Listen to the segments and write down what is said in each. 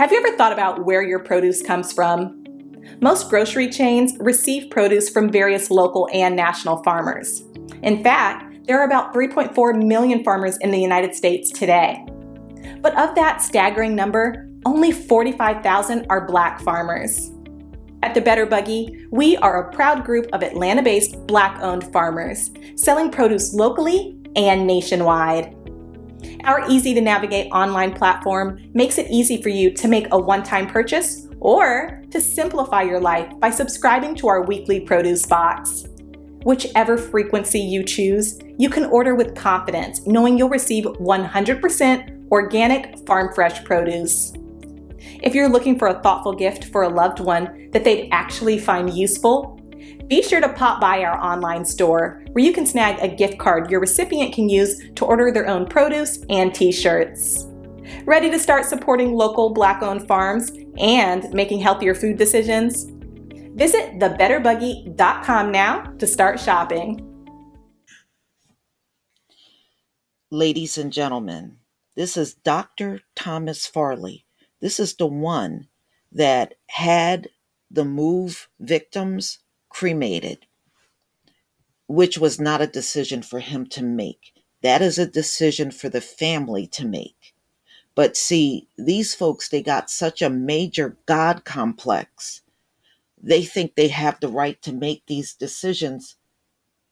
Have you ever thought about where your produce comes from? Most grocery chains receive produce from various local and national farmers. In fact, there are about 3.4 million farmers in the United States today. But of that staggering number, only 45,000 are Black farmers. At the Better Buggy, we are a proud group of Atlanta-based Black-owned farmers, selling produce locally and nationwide. Our easy-to-navigate online platform makes it easy for you to make a one-time purchase or to simplify your life by subscribing to our weekly produce box. Whichever frequency you choose, you can order with confidence, knowing you'll receive 100% organic, farm-fresh produce. If you're looking for a thoughtful gift for a loved one that they'd actually find useful, be sure to pop by our online store where you can snag a gift card your recipient can use to order their own produce and t-shirts. Ready to start supporting local Black-owned farms and making healthier food decisions? Visit thebetterbuggy.com now to start shopping. Ladies and gentlemen, this is Dr. Thomas Farley. This is the one that had the MOVE victims cremated, which was not a decision for him to make. That is a decision for the family to make. But see, these folks, they got such a major God complex. They think they have the right to make these decisions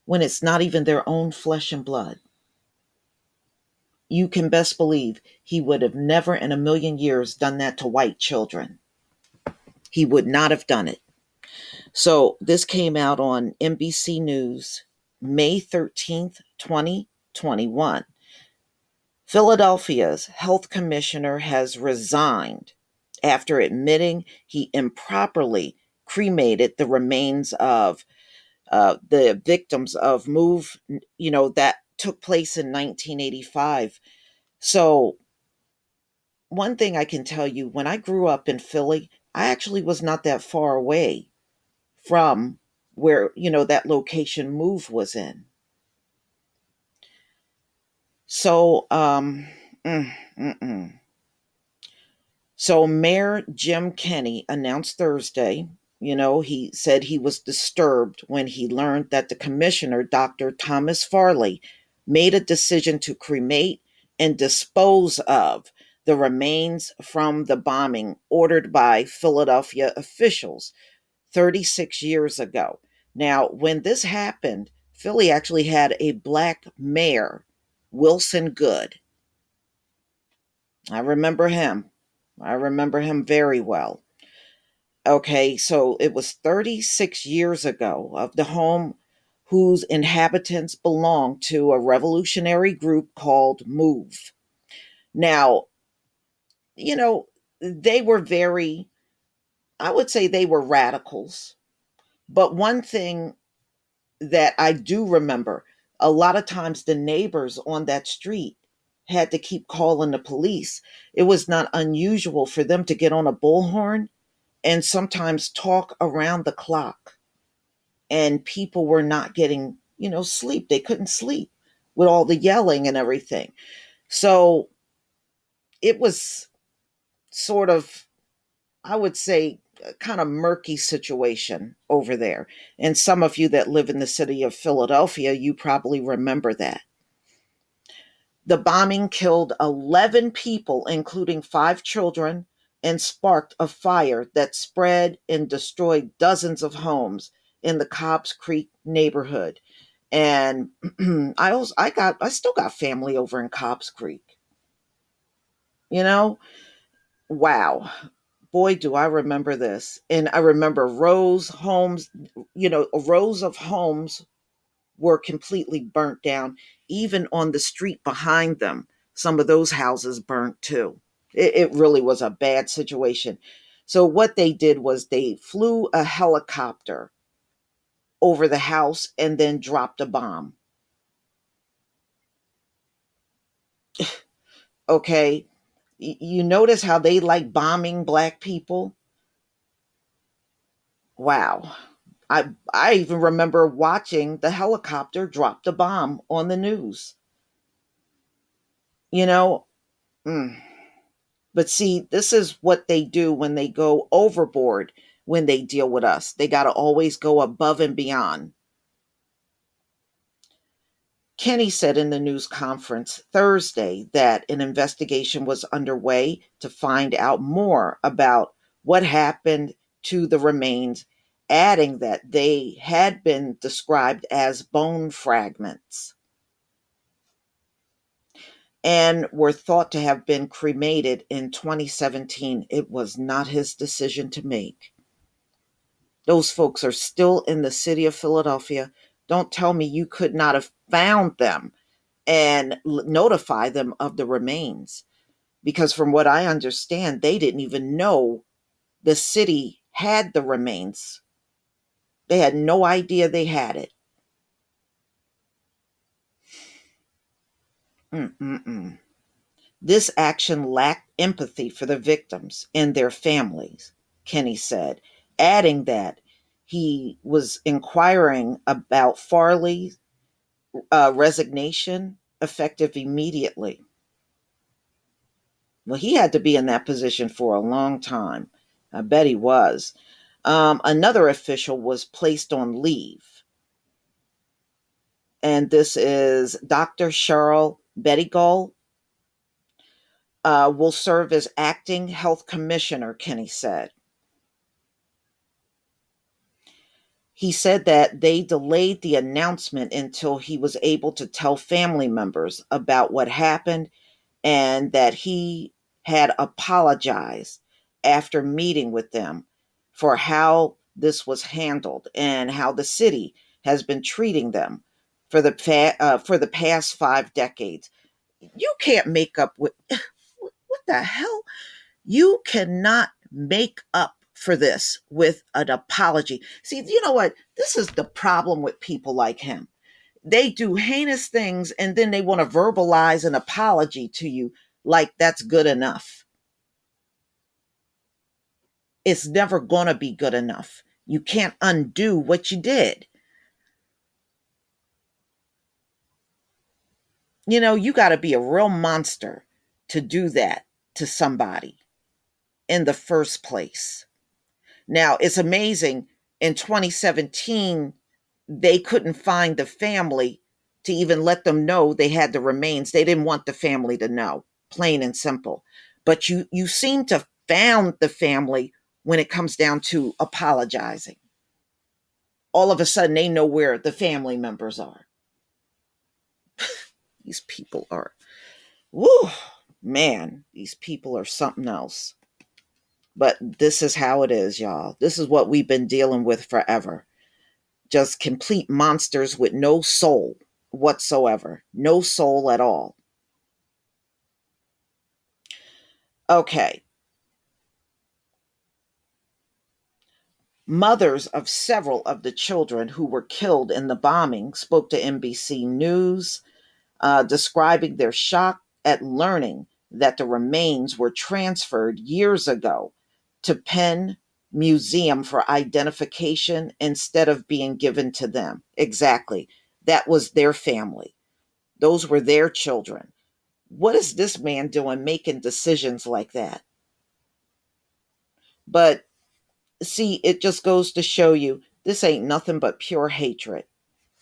when it's not even their own flesh and blood. You can best believe he would have never in a million years done that to white children. He would not have done it. So this came out on NBC News, May 13th, 2021. Philadelphia's health commissioner has resigned after admitting he improperly cremated the remains of the victims of MOVE, that took place in 1985. So one thing I can tell you, when I grew up in Philly, I actually was not that far away from where, that location MOVE was in. So, So Mayor Jim Kenney announced Thursday, he said he was disturbed when he learned that the commissioner, Dr. Thomas Farley, made a decision to cremate and dispose of the remains from the bombing ordered by Philadelphia officials 36 years ago. Now, when this happened, Philly actually had a Black mayor, Wilson Goode. I remember him very well. Okay, so it was 36 years ago of the home whose inhabitants belonged to a revolutionary group called MOVE. Now, they were I would say they were radicals. But one thing that I do remember, a lot of times the neighbors on that street had to keep calling the police. It was not unusual for them to get on a bullhorn and sometimes talk around the clock. And people were not getting, sleep. They couldn't sleep with all the yelling and everything. So it was sort of, I would say, a kind of murky situation over there. And some of you that live in the city of Philadelphia, you probably remember that. The bombing killed 11 people, including 5 children, and sparked a fire that spread and destroyed dozens of homes in the Cobbs Creek neighborhood. And I still got family over in Cobbs Creek. Wow. Boy, do I remember this. And I remember rows of homes were completely burnt down. Even on the street behind them, some of those houses burnt too. It really was a bad situation. So what they did was they flew a helicopter over the house and then dropped a bomb. Okay. You notice how they like bombing Black people? Wow. I even remember watching the helicopter drop the bomb on the news. But see, this is what they do when they go overboard when they deal with us. They got to always go above and beyond. Kenny said in the news conference Thursday that an investigation was underway to find out more about what happened to the remains, adding that they had been described as bone fragments and were thought to have been cremated in 2017. It was not his decision to make. Those folks are still in the city of Philadelphia. Don't tell me you could not have found them and notify them of the remains. Because from what I understand, they didn't even know the city had the remains. They had no idea they had it. Mm-mm-mm. This action lacked empathy for the victims and their families, Kenny said, adding that he was inquiring about Farley's resignation effective immediately. Well, he had to be in that position for a long time. I bet he was. Another official was placed on leave, and this is Dr. Cheryl Bettigall. Will serve as acting health commissioner, Kenny said. He said that they delayed the announcement until he was able to tell family members about what happened and that he had apologized after meeting with them for how this was handled and how the city has been treating them for the past 5 decades. You can't make up with what the hell? You cannot make up for this with an apology. See, you know what? This is the problem with people like him. They do heinous things and then they want to verbalize an apology to you like that's good enough. It's never going to be good enough. You can't undo what you did. You know, you got to be a real monster to do that to somebody in the first place. Now, it's amazing in 2017, they couldn't find the family to even let them know they had the remains. They didn't want the family to know, plain and simple. But you seem to found the family when it comes down to apologizing. All of a sudden, they know where the family members are. These people are, woo, man, these people are something else. But this is how it is, y'all. This is what we've been dealing with forever. Just complete monsters with no soul whatsoever. No soul at all. Okay. Mothers of several of the children who were killed in the bombing spoke to NBC News, describing their shock at learning that the remains were transferred years ago to Penn Museum for identification instead of being given to them. Exactly. That was their family. Those were their children. What is this man doing making decisions like that? But see, it just goes to show you this ain't nothing but pure hatred.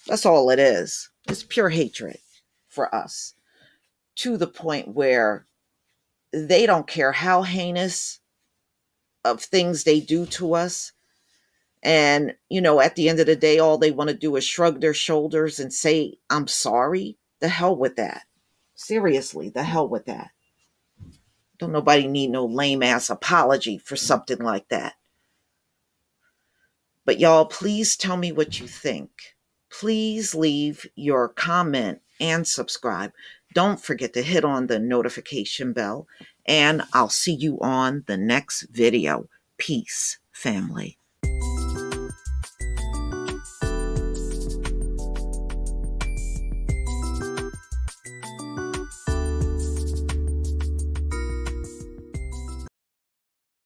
That's all it is. It's pure hatred for us, to the point where they don't care how heinous of things they do to us. And, you know, at the end of the day, all they want to do is shrug their shoulders and say, I'm sorry. The hell with that. Seriously, the hell with that. Don't nobody need no lame ass apology for something like that. But y'all, please tell me what you think. Please leave your comment and subscribe. Don't forget to hit on the notification bell, and I'll see you on the next video. Peace, family.